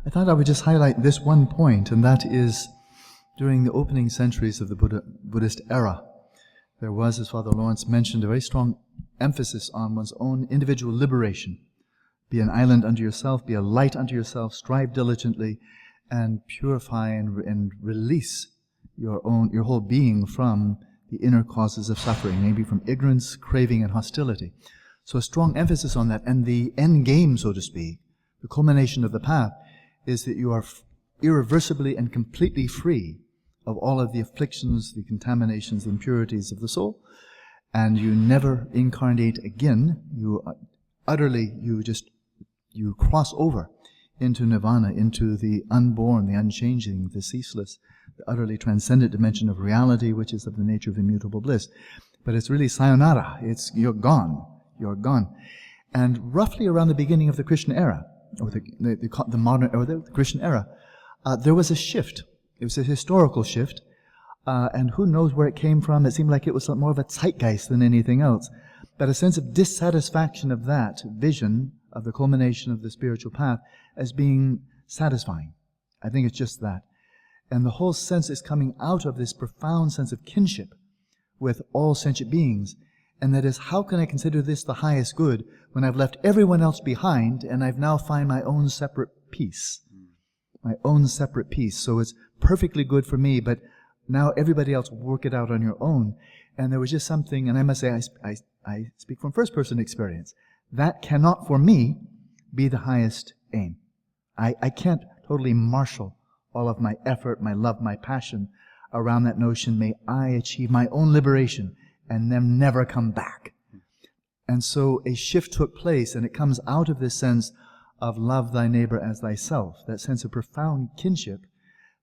I thought I would just highlight this one point, and that is during the opening centuries of the Buddhist era, there was, as Father Laurence mentioned, a very strong emphasis on one's own individual liberation. Be an island unto yourself, be a light unto yourself, strive diligently, and purify and release your whole being from the inner causes of suffering, maybe from ignorance, craving, and hostility. So a strong emphasis on that, and the end game, so to speak, the culmination of the path, is that you are irreversibly and completely free of all of the afflictions, the contaminations, the impurities of the soul, and you never incarnate again. You cross over into nirvana, into the unborn, the unchanging, the ceaseless, the utterly transcendent dimension of reality, which is of the nature of immutable bliss. But it's really sayonara. You're gone. You're gone. And roughly around the beginning of the Christian era, or the modern, or the Christian era, there was a shift. It was a historical shift, and who knows where it came from. It seemed like it was more of a zeitgeist than anything else. But a sense of dissatisfaction of that vision of the culmination of the spiritual path as being satisfying. I think it's just that. And the whole sense is coming out of this profound sense of kinship with all sentient beings. And that is, how can I consider this the highest good when I've left everyone else behind and I've now find my own separate peace? My own separate peace. So it's perfectly good for me, but now everybody else work it out on your own. And there was just something, and I must say, I speak from first-person experience. That cannot, for me, be the highest aim. I can't totally marshal all of my effort, my love, my passion around that notion. May I achieve my own liberation and then never come back. And so a shift took place, and it comes out of this sense of love thy neighbor as thyself, that sense of profound kinship,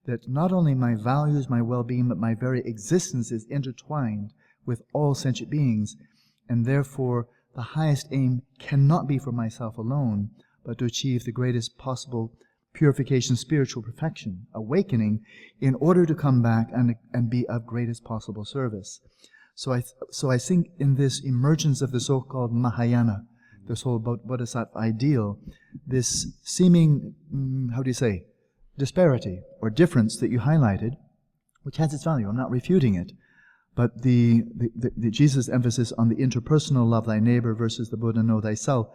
that not only my values, my well-being, but my very existence is intertwined with all sentient beings, and therefore the highest aim cannot be for myself alone, but to achieve the greatest possible purification, spiritual perfection, awakening, in order to come back and be of greatest possible service. So I think in this emergence of the so-called Mahayana, this whole Bodhisattva ideal, this seeming, disparity or difference that you highlighted, which has its value, I'm not refuting it, but the Jesus' emphasis on the interpersonal love thy neighbor versus the Buddha know thyself,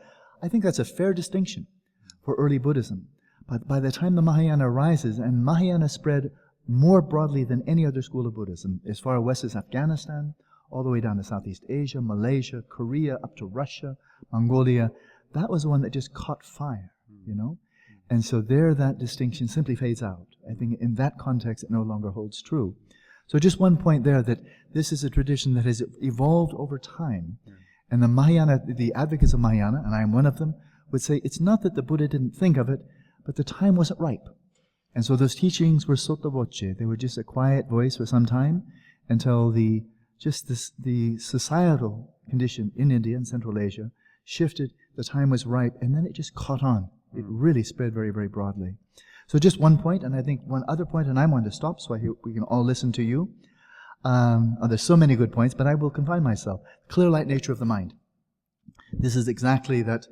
I think that's a fair distinction for early Buddhism. But by the time the Mahayana arises, and Mahayana spread more broadly than any other school of Buddhism, as far west as Afghanistan, all the way down to Southeast Asia, Malaysia, Korea, up to Russia, Mongolia, that was the one that just caught fire, And so there that distinction simply fades out. I think in that context it no longer holds true. So just one point there, that this is a tradition that has evolved over time. And the Mahayana, the advocates of Mahayana, and I am one of them, would say it's not that the Buddha didn't think of it, but the time wasn't ripe. And so those teachings were sotto voce. They were just a quiet voice for some time until the societal condition in India and Central Asia shifted, the time was ripe, and then it just caught on. It really spread very, very broadly. So just one point, and I think one other point, and I want to stop so we can all listen to you. There's so many good points, but I will confine myself. Clear light nature of the mind. This is exactly that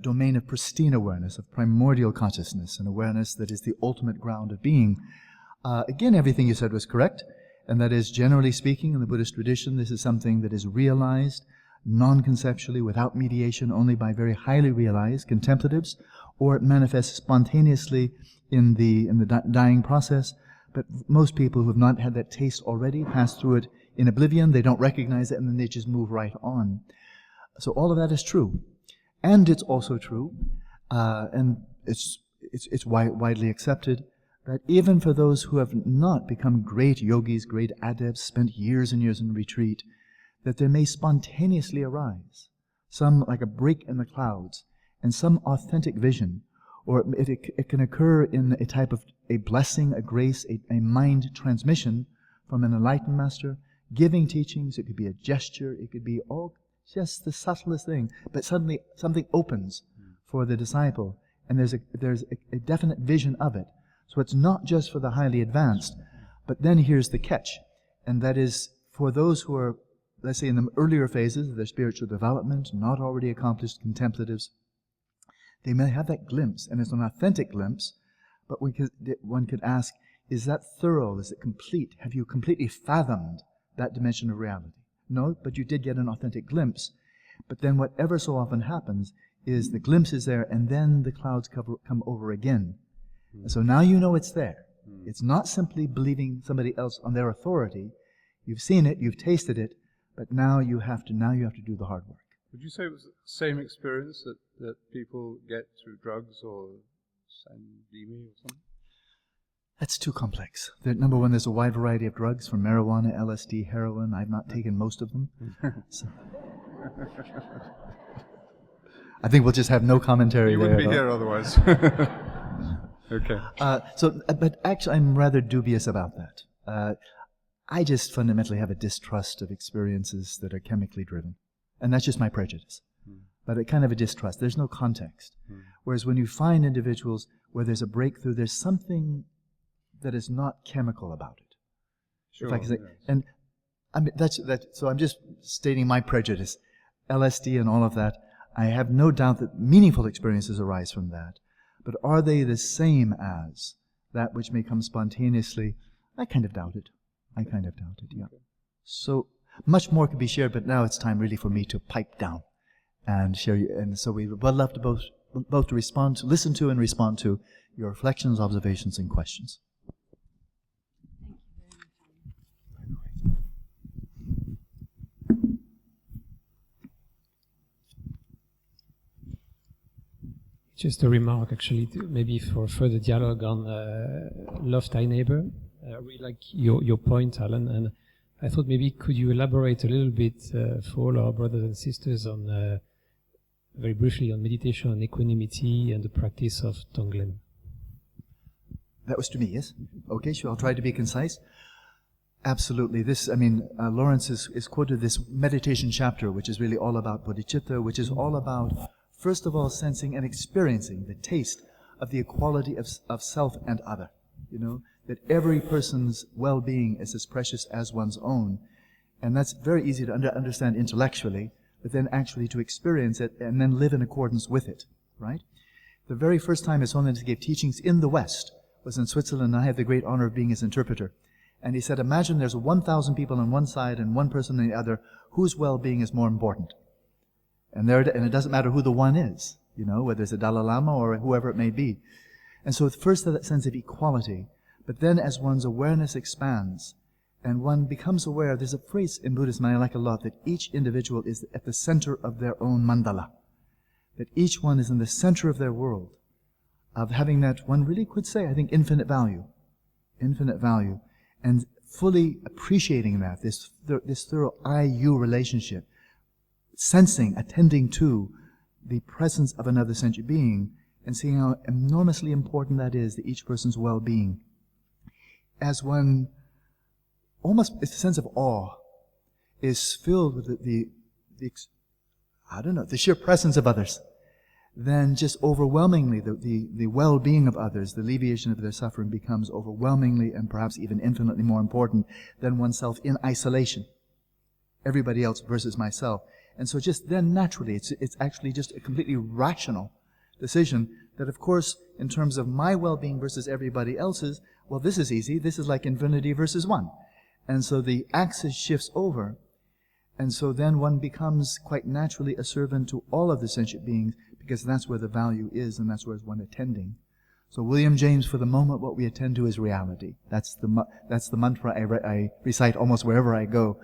domain of pristine awareness, of primordial consciousness, an awareness that is the ultimate ground of being. Again, everything you said was correct, and that is, generally speaking, in the Buddhist tradition, this is something that is realized non-conceptually, without mediation, only by very highly realized contemplatives, or it manifests spontaneously in the dying process. But most people who have not had that taste already pass through it in oblivion. They don't recognize it, and then they just move right on. So all of that is true. And it's also true, and it's widely accepted, that even for those who have not become great yogis, great adepts, spent years and years in retreat, that there may spontaneously arise some, like a break in the clouds, and some authentic vision, or it can occur in a type of a blessing, a grace, a mind transmission from an enlightened master, giving teachings. It could be a gesture, it could be all just the subtlest thing, but suddenly something opens for the disciple, and there's a definite vision of it. So it's not just for the highly advanced, but then here's the catch, and that is for those who are, let's say, in the earlier phases of their spiritual development, not already accomplished contemplatives. They may have that glimpse, and it's an authentic glimpse, But one could ask, is that thorough? Is it complete? Have you completely fathomed that dimension of reality? No, but you did get an authentic glimpse. But then whatever so often happens is the glimpse is there, and then the clouds come over again. And so now you know it's there. It's not simply believing somebody else on their authority. You've seen it, you've tasted it, but now you have to do the hard work. Would you say it was the same experience that people get through drugs or sandemi or something? That's too complex. Number one, there's a wide variety of drugs, from marijuana, LSD, heroin. I've not taken most of them. So. I think we'll just have no commentary there. You wouldn't be here otherwise. Okay. But actually, I'm rather dubious about that. I just fundamentally have a distrust of experiences that are chemically driven. And that's just my prejudice. But a kind of a distrust. There's no context. Whereas when you find individuals where there's a breakthrough, there's something that is not chemical about it. Sure. If I can say. Yes. And I mean, so I'm just stating my prejudice. LSD and all of that, I have no doubt that meaningful experiences arise from that. But are they the same as that which may come spontaneously? I kind of doubt it. Yeah. So much more could be shared, but now it's time really for me to pipe down and share you. And so we would love to both to respond to, listen to and respond to your reflections, observations, and questions. Just a remark, actually, maybe for further dialogue on love thy neighbor. I really like your point, Alan, and I thought maybe could you elaborate a little bit for all our brothers and sisters on, very briefly, on meditation, on equanimity, and the practice of Tonglen. That was to me, yes? Okay, sure, I'll try to be concise. Absolutely. Laurence is quoted this meditation chapter, which is really all about bodhicitta, which is all about, first of all, sensing and experiencing the taste of the equality of self and other. You know, that every person's well-being is as precious as one's own. And that's very easy to understand intellectually, but then actually to experience it and then live in accordance with it, right? The very first time His Holiness gave teachings in the West was in Switzerland, and I had the great honor of being his interpreter. And he said, imagine there's 1,000 people on one side and one person on the other, whose well-being is more important? And it doesn't matter who the one is, you know, whether it's a Dalai Lama or whoever it may be. And so first that sense of equality, but then as one's awareness expands and one becomes aware, there's a phrase in Buddhism I like a lot, that each individual is at the center of their own mandala. That each one is in the center of their world, of having that, one really could say, I think, infinite value, and fully appreciating that, this thorough I-you relationship, sensing, attending to the presence of another sentient being, and seeing how enormously important that is to each person's well-being. As one, almost a sense of awe is filled with the sheer presence of others, then just overwhelmingly the well-being of others, the alleviation of their suffering becomes overwhelmingly and perhaps even infinitely more important than oneself in isolation. Everybody else versus myself. And so just then naturally, it's actually just a completely rational decision that, of course, in terms of my well-being versus everybody else's, well, this is easy. This is like infinity versus one. And so the axis shifts over. And so then one becomes quite naturally a servant to all of the sentient beings, because that's where the value is and that's where one attending. So William James, for the moment, what we attend to is reality. That's the mantra I recite almost wherever I go.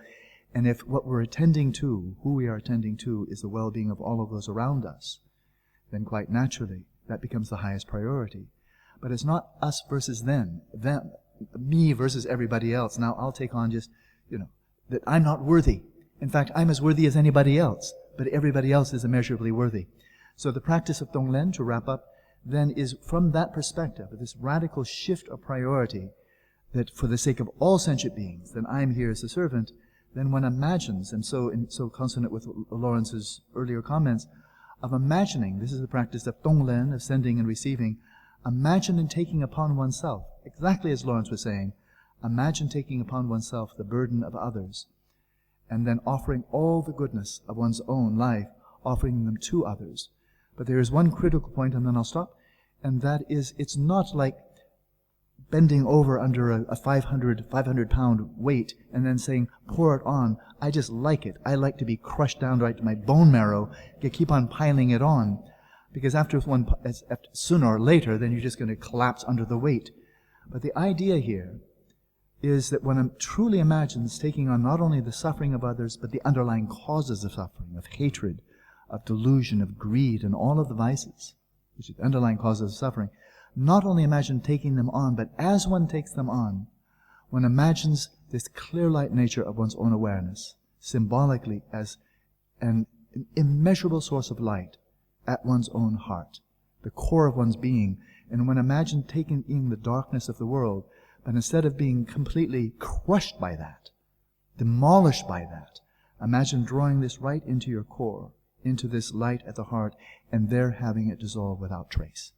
And if what we're attending to, who we are attending to, is the well-being of all of those around us, then quite naturally, that becomes the highest priority. But it's not us versus them, me versus everybody else. Now I'll take on just, that I'm not worthy. In fact, I'm as worthy as anybody else, but everybody else is immeasurably worthy. So the practice of Tonglen, to wrap up, then is from that perspective, this radical shift of priority, that for the sake of all sentient beings, then I'm here as a servant. Then one imagines, and so consonant with Laurence's earlier comments, of imagining, this is the practice of Tonglen, of sending and receiving, imagine and taking upon oneself, exactly as Laurence was saying, imagine taking upon oneself the burden of others, and then offering all the goodness of one's own life, offering them to others. But there is one critical point, and then I'll stop, and that is, it's not like bending over under a 500 pound weight and then saying, pour it on. I just like it. I like to be crushed down right to my bone marrow. You keep on piling it on. Because sooner or later, then you're just going to collapse under the weight. But the idea here is that one truly imagines taking on not only the suffering of others, but the underlying causes of suffering, of hatred, of delusion, of greed, and all of the vices, which are the underlying causes of suffering. Not only imagine taking them on, but as one takes them on, one imagines this clear light nature of one's own awareness, symbolically as an immeasurable source of light at one's own heart, the core of one's being. And one imagines taking in the darkness of the world, but instead of being completely crushed by that, demolished by that, imagine drawing this right into your core, into this light at the heart, and there having it dissolve without trace.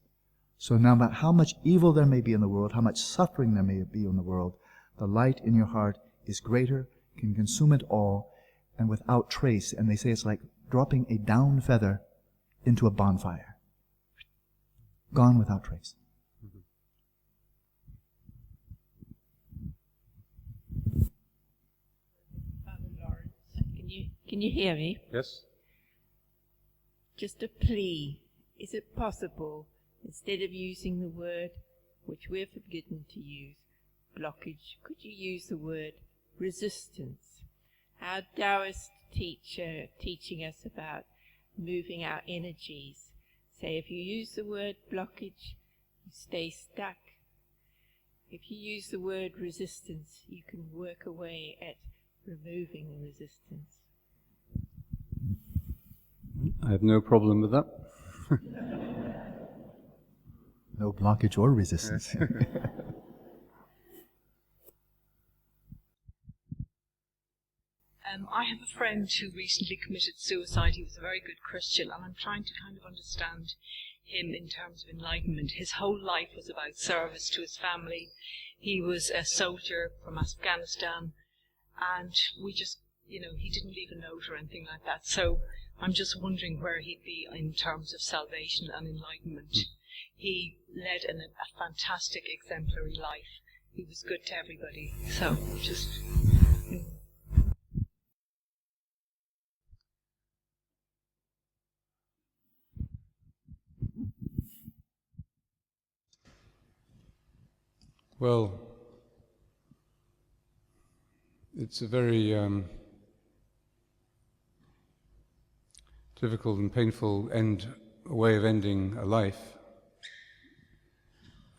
So no matter how much evil there may be in the world, how much suffering there may be in the world, the light in your heart is greater, can consume it all, and without trace. And they say it's like dropping a down feather into a bonfire. Gone without trace. Father Laurence, can you hear me? Yes? Just a plea. Is it possible, instead of using the word, which we're forbidden to use, blockage, could you use the word resistance? Our Taoist teacher teaching us about moving our energies. Say if you use the word blockage, you stay stuck. If you use the word resistance, you can work away at removing the resistance. I have no problem with that. No blockage or resistance. I have a friend who recently committed suicide. He was a very good Christian, and I'm trying to kind of understand him in terms of enlightenment. His whole life was about service to his family. He was a soldier from Afghanistan, and we just, he didn't leave a note or anything like that. So I'm just wondering where he'd be in terms of salvation and enlightenment. He led a fantastic exemplary life. He was good to everybody. So just... Well, it's a very difficult and painful way of ending a life.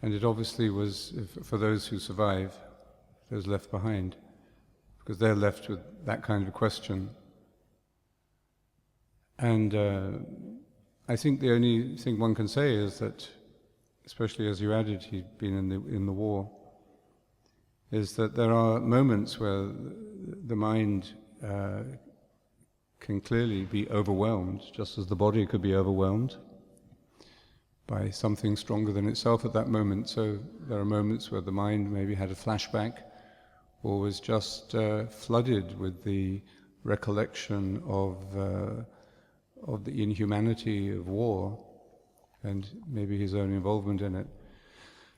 And it obviously was for those who survive, those left behind, because they're left with that kind of question. And I think the only thing one can say is that, especially as you added, he'd been in the war, is that there are moments where the mind can clearly be overwhelmed, just as the body could be overwhelmed by something stronger than itself at that moment. So there are moments where the mind maybe had a flashback or was just flooded with the recollection of the inhumanity of war and maybe his own involvement in it.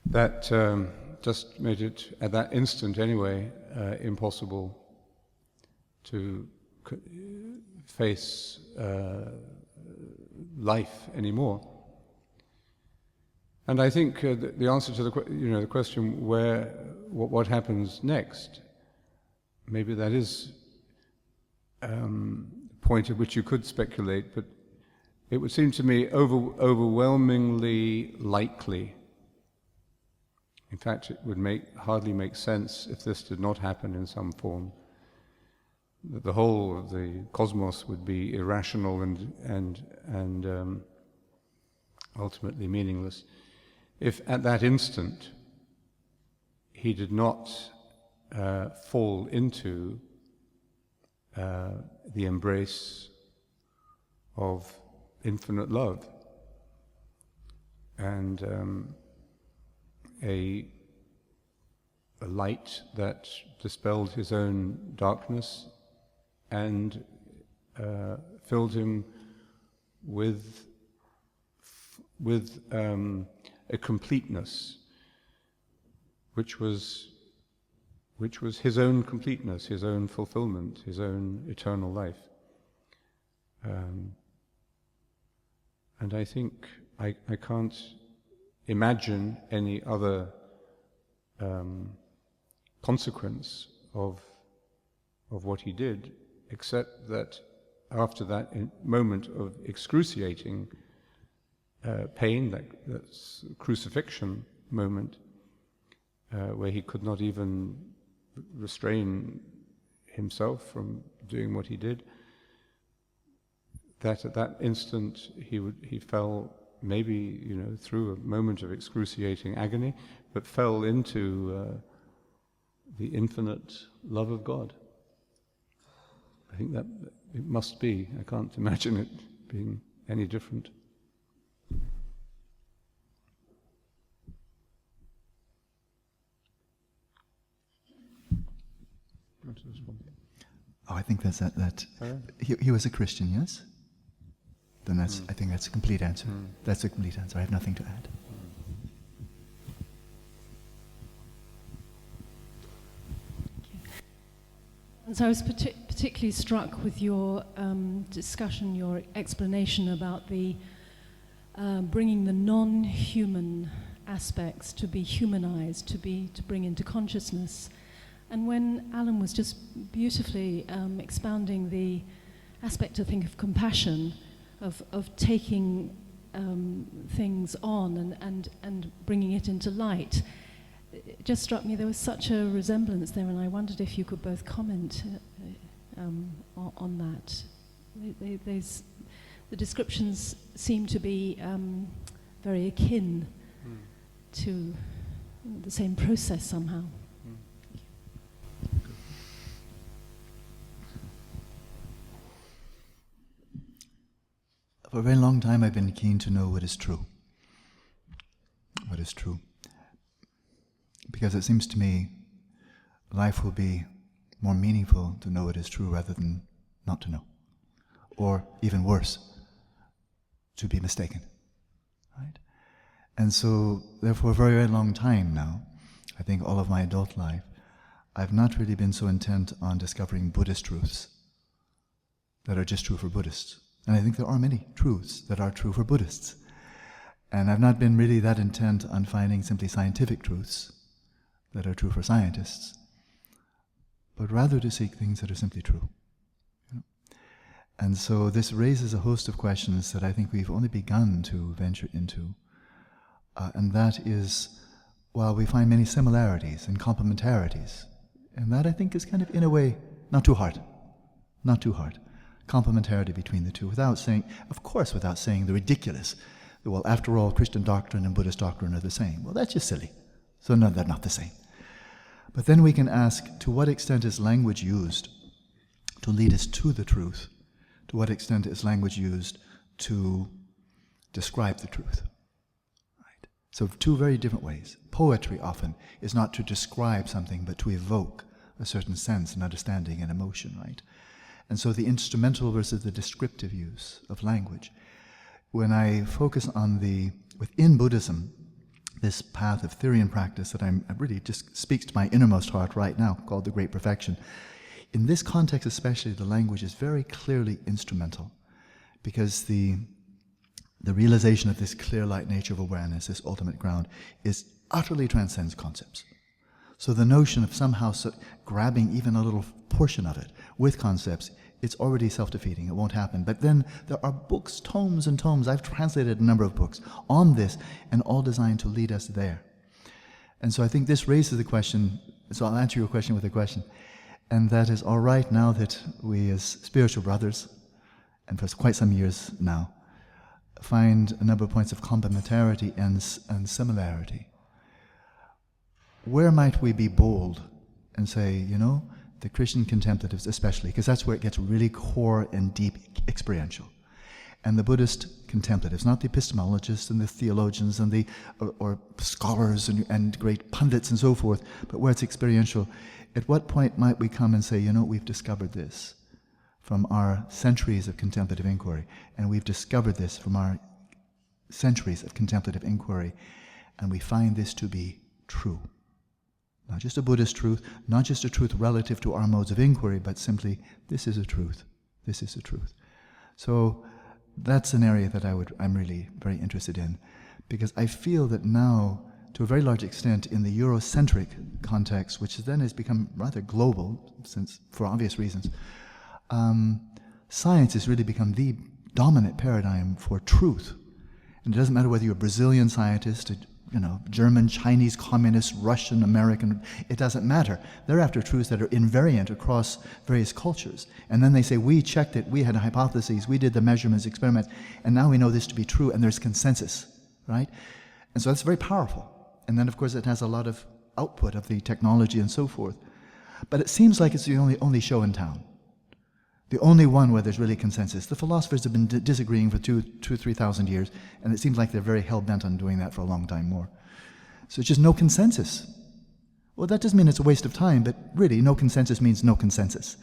That just made it, at that instant anyway, impossible to face life anymore. And I think the answer to the question what happens next, maybe that is a point at which you could speculate, but it would seem to me overwhelmingly likely. In fact, it would hardly make sense if this did not happen in some form. That the whole of the cosmos would be irrational and ultimately meaningless, if at that instant he did not fall into the embrace of infinite love and a light that dispelled his own darkness and filled him with a completeness which was his own completeness, his own fulfillment, his own eternal life. And I think I can't imagine any other consequence of what he did, except that after that moment of excruciating pain, that's crucifixion moment, where he could not even restrain himself from doing what he did, that at that instant he fell, maybe through a moment of excruciating agony, but fell into the infinite love of God. I think that it must be. I can't imagine it being any different. Oh, I think that's that. He was a Christian, yes? Then I think that's a complete answer. That's a complete answer. I have nothing to add. And so I was particularly struck with your discussion, your explanation about the bringing the non-human aspects to be humanized, to bring into consciousness. And when Alan was just beautifully expounding the aspect, I think, of compassion, of taking things on and bringing it into light, it just struck me there was such a resemblance there, and I wondered if you could both comment on that. The descriptions seem to be very akin to the same process somehow. For a very long time I've been keen to know what is true. What is true. Because it seems to me life will be more meaningful to know what is true rather than not to know. Or even worse, to be mistaken. Right? And so, therefore, a very, very long time now, I think all of my adult life, I've not really been so intent on discovering Buddhist truths that are just true for Buddhists. And I think there are many truths that are true for Buddhists. And I've not been really that intent on finding simply scientific truths that are true for scientists, but rather to seek things that are simply true. And so this raises a host of questions that I think we've only begun to venture into. And that is, while we find many similarities and complementarities, and that I think is kind of, in a way, not too hard. Complementarity between the two, without saying the ridiculous, well, after all, Christian doctrine and Buddhist doctrine are the same. Well, that's just silly. So no, they're not the same. But then we can ask, to what extent is language used to lead us to the truth? To what extent is language used to describe the truth? Right. So two very different ways. Poetry often is not to describe something, but to evoke a certain sense and understanding and emotion, right? And so the instrumental versus the descriptive use of language. When I focus on within Buddhism, this path of theory and practice that I really just speaks to my innermost heart right now, called the Great Perfection. In this context especially, the language is very clearly instrumental, because the realization of this clear light nature of awareness, this ultimate ground, utterly transcends concepts. So the notion of somehow grabbing even a little portion of it with concepts, it's already self-defeating. It won't happen. But then there are books, tomes and tomes. I've translated a number of books on this, and all designed to lead us there. And so I think this raises the question, so I'll answer your question with a question, and that is, all right, now that we as spiritual brothers, and for quite some years now, find a number of points of complementarity and similarity, where might we be bold and say, the Christian contemplatives especially, because that's where it gets really core and deep experiential, and the Buddhist contemplatives, not the epistemologists and the theologians and or scholars and great pundits and so forth, but where it's experiential, at what point might we come and say, we've discovered this from our centuries of contemplative inquiry, and we've discovered this from our centuries of contemplative inquiry, and we find this to be true. Not just a Buddhist truth, not just a truth relative to our modes of inquiry, but simply, this is a truth. This is a truth. So that's an area that I'm really very interested in, because I feel that now, to a very large extent, in the Eurocentric context, which then has become rather global, since for obvious reasons, science has really become the dominant paradigm for truth. And it doesn't matter whether you're a Brazilian scientist, German, Chinese, communist, Russian, American, it doesn't matter. They're after truths that are invariant across various cultures. And then they say, we checked it, we had hypotheses, we did the measurements, experiments, and now we know this to be true, and there's consensus, right? And so that's very powerful. And then, of course, it has a lot of output of the technology and so forth. But it seems like it's the only show in town. The only one where there's really consensus. The philosophers have been disagreeing for 3,000 years, and it seems like they're very hell-bent on doing that for a long time more. So it's just no consensus. Well, that doesn't mean it's a waste of time, but really, no consensus means no consensus.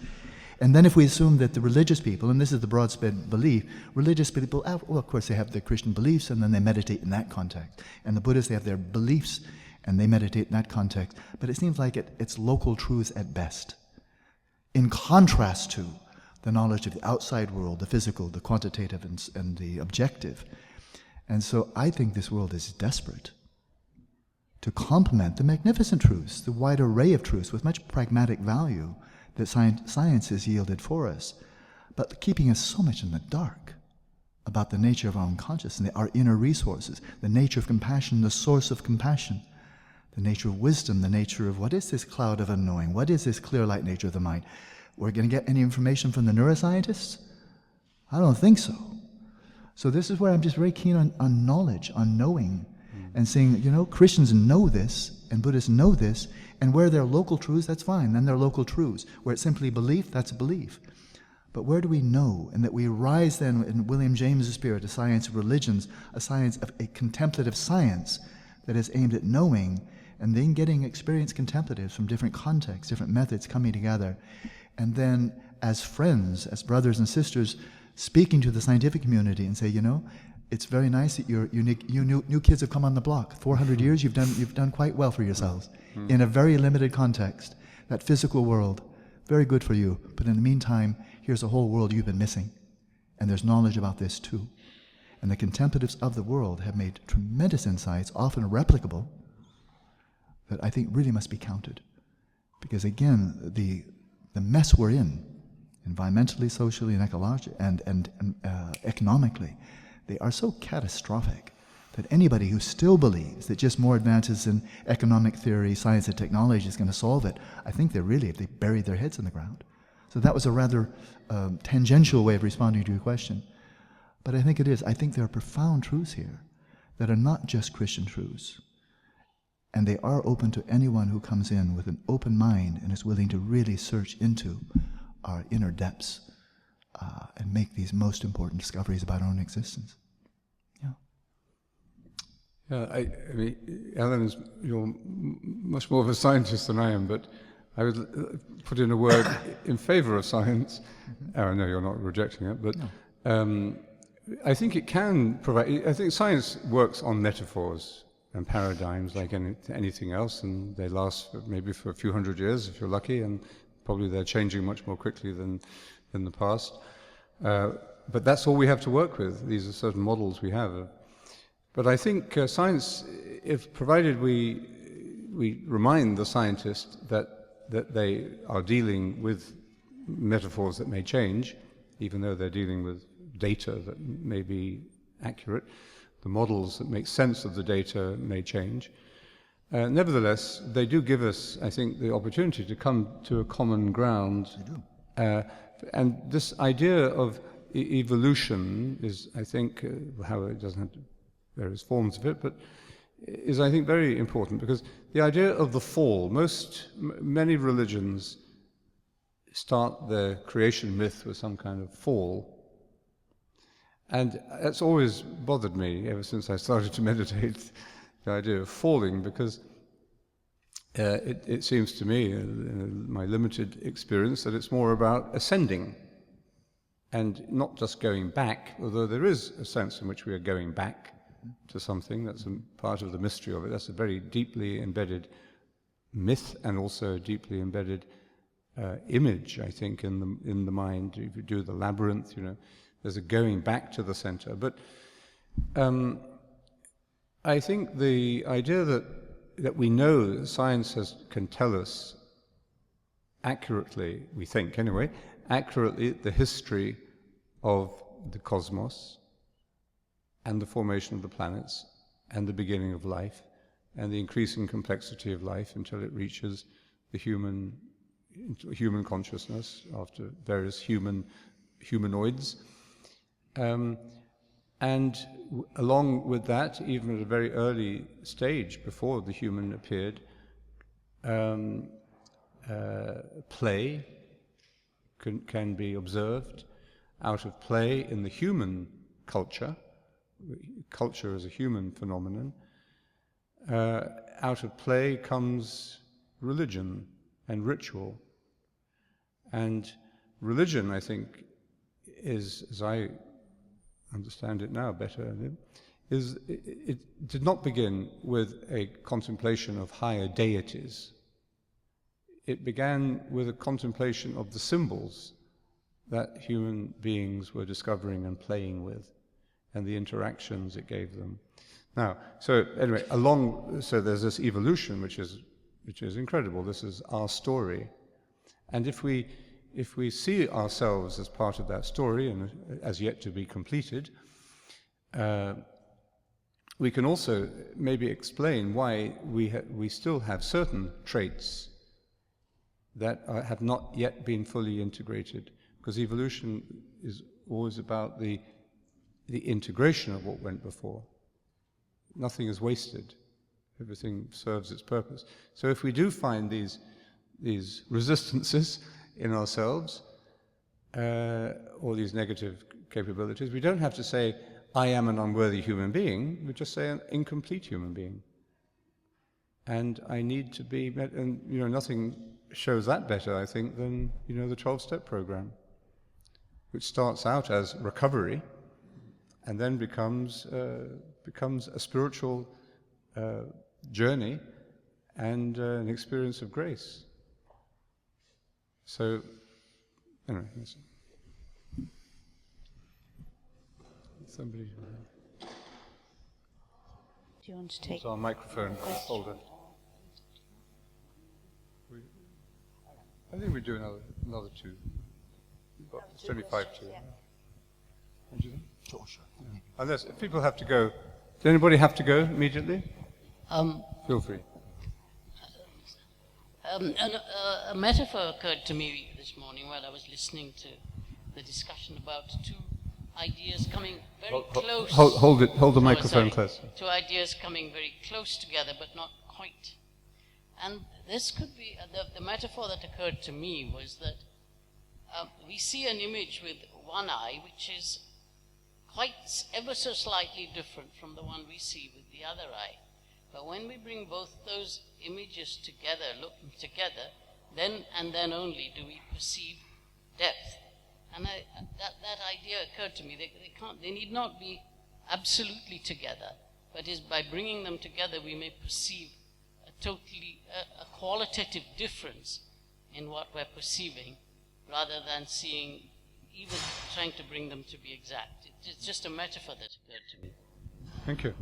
And then if we assume that the religious people, and this is the broad-spread belief, religious people, well, of course, they have their Christian beliefs, and then they meditate in that context. And the Buddhists, they have their beliefs, and they meditate in that context. But it seems like it's local truths at best, in contrast to the knowledge of the outside world, the physical, the quantitative, and the objective. And so I think this world is desperate to complement the magnificent truths, the wide array of truths with much pragmatic value that science has yielded for us, but keeping us so much in the dark about the nature of our own consciousness, our inner resources, the nature of compassion, the source of compassion, the nature of wisdom, the nature of what is this cloud of unknowing, what is this clear light nature of the mind. We're going to get any information from the neuroscientists? I don't think so. So this is where I'm just very keen on knowledge, on knowing, and saying, Christians know this, and Buddhists know this, and where there are local truths, that's fine, then they're local truths. Where it's simply belief, that's belief. But where do we know? And that we rise then, in William James's spirit, a science of religions, a science of a contemplative science that is aimed at knowing, and then getting experienced contemplatives from different contexts, different methods coming together, and then as friends, as brothers and sisters, speaking to the scientific community and say, it's very nice that you new kids have come on the block. 400 years, you've done quite well for yourselves in a very limited context. That physical world, very good for you. But in the meantime, here's a whole world you've been missing, and there's knowledge about this too. And the contemplatives of the world have made tremendous insights, often replicable, that I think really must be counted, because again, the mess we're in, environmentally, socially, and ecologically, and economically, they are so catastrophic that anybody who still believes that just more advances in economic theory, science, and technology is going to solve it, I think they buried their heads in the ground. So that was a rather tangential way of responding to your question. But I think it is. I think there are profound truths here that are not just Christian truths. And they are open to anyone who comes in with an open mind and is willing to really search into our inner depths and make these most important discoveries about our own existence. Yeah, I mean, Alan, you're much more of a scientist than I am, but I would put in a word in favor of science. Oh, no, you're not rejecting it, but no. I think it can provide, I think science works on metaphors and paradigms like anything else, and they last maybe for a few hundred years if you're lucky, and probably they're changing much more quickly than in the past. But that's all we have to work with. These are certain models we have. But I think science, if provided we remind the scientists that they are dealing with metaphors that may change, even though they're dealing with data that may be accurate, the models that make sense of the data may change. Nevertheless, they do give us, I think, the opportunity to come to a common ground. And this idea of evolution is, I think, how it doesn't have various forms of it, but is, I think, very important, because the idea of the fall, many religions start their creation myth with some kind of fall. And that's always bothered me ever since I started to meditate, the idea of falling, because it seems to me, in my limited experience, that it's more about ascending and not just going back, although there is a sense in which we are going back to something. That's a part of the mystery of it. That's a very deeply embedded myth and also a deeply embedded image, I think, in the mind. If you do the labyrinth, there's a going back to the center. But I think the idea that we know science can tell us accurately, we think anyway, accurately the history of the cosmos and the formation of the planets and the beginning of life and the increasing complexity of life until it reaches the human consciousness after various humanoids. And along with that, even at a very early stage before the human appeared, play can be observed. Out of play in the human culture is a human phenomenon, out of play comes religion and ritual. And religion, I think, is, as I understand it now better, it did not begin with a contemplation of higher deities. It began with a contemplation of the symbols that human beings were discovering and playing with, and the interactions it gave them. Now, so anyway, so there's this evolution, which is incredible. This is our story, and if we see ourselves as part of that story and as yet to be completed, we can also maybe explain why we still have certain traits that have not yet been fully integrated, because evolution is always about the integration of what went before. Nothing is wasted. Everything serves its purpose. So if we do find these resistances in ourselves, or these negative capabilities, we don't have to say, I am an unworthy human being. We just say an incomplete human being. And I need to be, and nothing shows that better, I think, than the 12-step program, which starts out as recovery and then becomes a spiritual journey and an experience of grace. So, anyway, somebody. Do you want to take? It's our microphone holder. I think we do another two. It's only 5 to. What do you think? Sure. Yeah. Unless if people have to go. Does anybody have to go immediately? Feel free. A metaphor occurred to me this morning while I was listening to the discussion about two ideas coming very close. Hold the microphone close. Two ideas coming very close together, but not quite. And this could be the metaphor that occurred to me was that we see an image with one eye, which is quite ever so slightly different from the one we see with the other eye. But when we bring both those images together, looking together, then and then only do we perceive depth. And that idea occurred to me. They need not be absolutely together, but is by bringing them together we may perceive a qualitative difference in what we're perceiving, rather than seeing, even trying to bring them to be exact. It's just a metaphor that occurred to me. Thank you.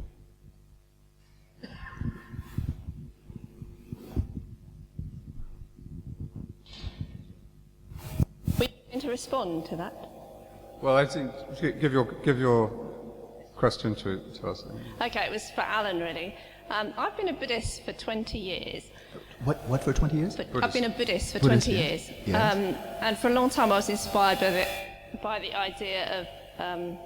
Are you going to respond to that? Well, I think give your question to us. Okay, it was for Alan, really. I've been a Buddhist for 20 years. What for 20 years? I've been a Buddhist for Buddhist, 20 yeah. years. Yes. And for a long time I was inspired by the idea of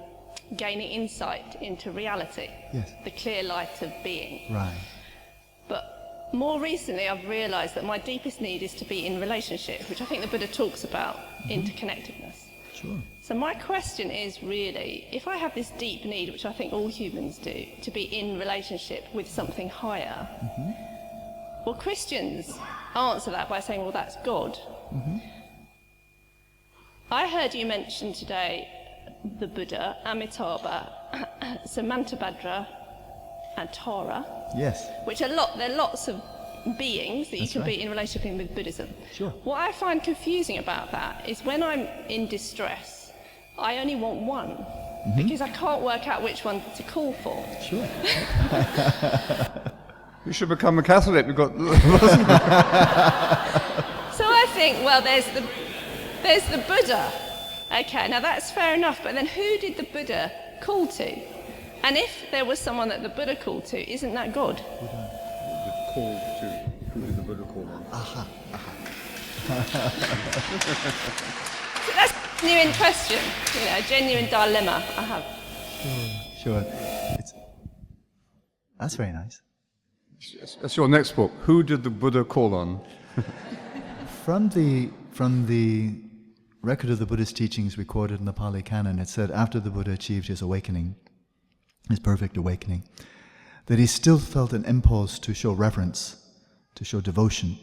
gaining insight into reality, Yes. the clear light of being. Right. But more recently I've realised that my deepest need is to be in relationship, which I think the Buddha talks about, interconnectedness. Sure. So my question is really, if I have this deep need, which I think all humans do, to be in relationship with something higher, well, Christians answer that by saying, well, that's God. I heard you mention today the Buddha, Amitabha, Samantabhadra, and Tara. Yes. Which there are lots of beings that you That's can right. be in relationship with Buddhism. Sure. What I find confusing about that is when I'm in distress, I only want one, because I can't work out which one to call for. Sure. You should become a Catholic. We've got. So I think, well, there's the Buddha. Okay, now that's fair enough, but then who did the Buddha call to? And if there was someone that the Buddha called to, isn't that God? Call to. Who did the Buddha call on? So that's a genuine question, a genuine dilemma I have. Sure. That's very nice. That's your next book. Who did the Buddha call on? From the record of the Buddhist teachings recorded in the Pali Canon, it said after the Buddha achieved his awakening, his perfect awakening, that he still felt an impulse to show reverence, to show devotion.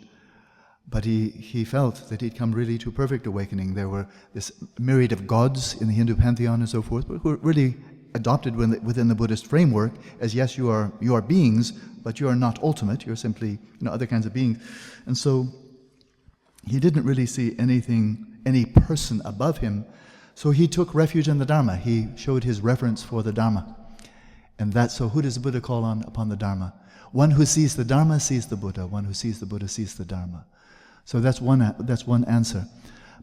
But he felt that he'd come really to perfect awakening. There were this myriad of gods in the Hindu pantheon and so forth, but who were really adopted within the Buddhist framework as, yes, you are beings, but you are not ultimate. You're simply other kinds of beings. And so he didn't really see any person above him. So he took refuge in the Dharma. He showed his reverence for the Dharma. And so who does the Buddha call on upon the Dharma? One who sees the Dharma sees the Buddha. One who sees the Buddha sees the Dharma. So that's one answer.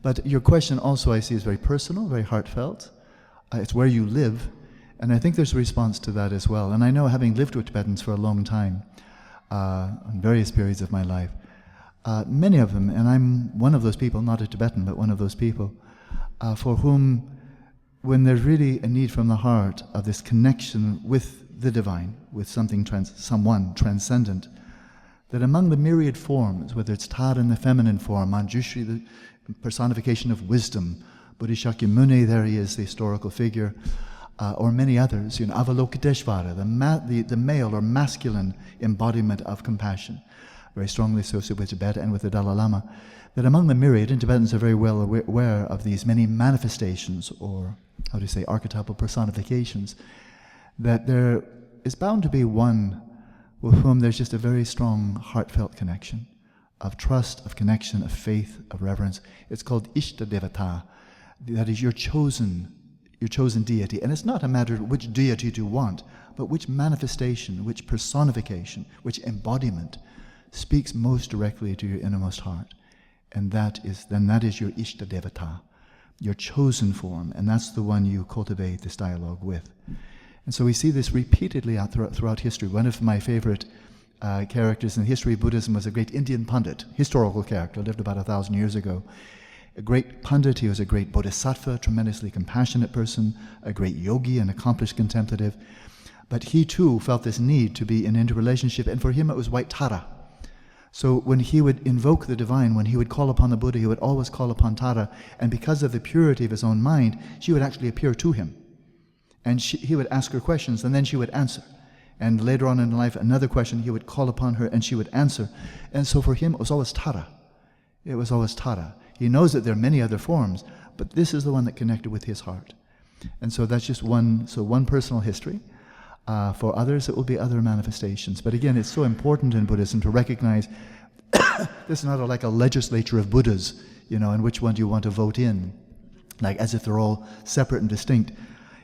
But your question also, I see, is very personal, very heartfelt. It's where you live. And I think there's a response to that as well. And I know, having lived with Tibetans for a long time, on various periods of my life, many of them, and I'm one of those people, not a Tibetan, but one of those people, for whom, when there's really a need from the heart of this connection with the divine, with someone transcendent, that among the myriad forms, whether it's Tara in the feminine form, Manjushri, the personification of wisdom, Buddha Shakyamuni, there he is, the historical figure, or many others, Avalokiteshvara, the male or masculine embodiment of compassion, very strongly associated with Tibet and with the Dalai Lama, that among the myriad, and Tibetans are very well aware of these many manifestations, or how do you say, archetypal personifications, that there is bound to be one with whom there's just a very strong heartfelt connection of trust, of connection, of faith, of reverence. It's called Ishta Devata. That is your chosen deity. And it's not a matter of which deity you want, but which manifestation, which personification, which embodiment speaks most directly to your innermost heart. And that is your Ishta Devata, your chosen form, and that's the one you cultivate this dialogue with. And so we see this repeatedly throughout history. One of my favorite characters in the history of Buddhism was a great Indian pundit, historical character, lived about 1,000 years ago. A great pundit, he was a great bodhisattva, tremendously compassionate person, a great yogi, an accomplished contemplative. But he too felt this need to be in an interrelationship, and for him it was white Tara. So when he would invoke the divine, when he would call upon the Buddha, he would always call upon Tara, and because of the purity of his own mind, she would actually appear to him. And he would ask her questions, and then she would answer. And later on in life, another question, he would call upon her, and she would answer. And so for him, it was always Tara. It was always Tara. He knows that there are many other forms, but this is the one that connected with his heart. And so that's just one personal history. For others, it will be other manifestations. But again, it's so important in Buddhism to recognize this is not like a legislature of Buddhas, and which one do you want to vote in, like as if they're all separate and distinct.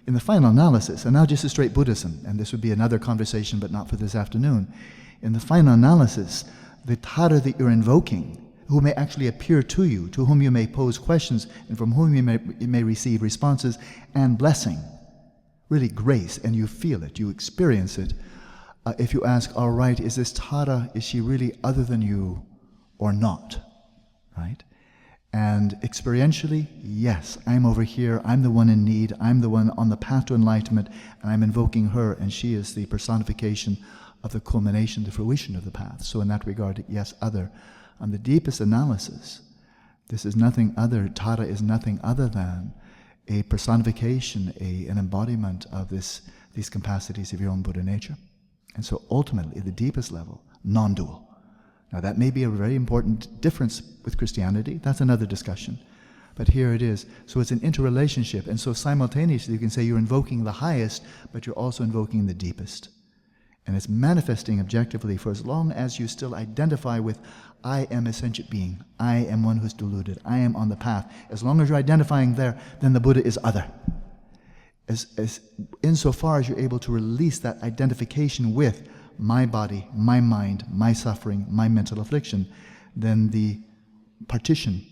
In the final analysis, and now just a straight Buddhism, and this would be another conversation, but not for this afternoon. In the final analysis, the Tara that you're invoking, who may actually appear to you, to whom you may pose questions, and from whom you may receive responses and blessing, really grace, and you feel it, you experience it. If you ask, all right, is this Tara, is she really other than you or not, right? And experientially, yes, I'm over here, I'm the one in need, I'm the one on the path to enlightenment, and I'm invoking her, and she is the personification of the culmination, the fruition of the path. So in that regard, yes, other. On the deepest analysis, this is nothing other, Tara is nothing other than a personification, an embodiment of these capacities of your own Buddha nature. And so ultimately, at the deepest level, non-dual. Now that may be a very important difference with Christianity, that's another discussion. But here it is. So it's an interrelationship, and so simultaneously you can say you're invoking the highest, but you're also invoking the deepest. And it's manifesting objectively for as long as you still identify with, I am a sentient being, I am one who's deluded, I am on the path. As long as you're identifying there, then the Buddha is other. As insofar as you're able to release that identification with my body, my mind, my suffering, my mental affliction, then the partition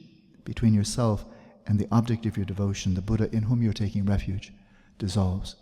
between yourself and the object of your devotion, the Buddha in whom you're taking refuge, dissolves.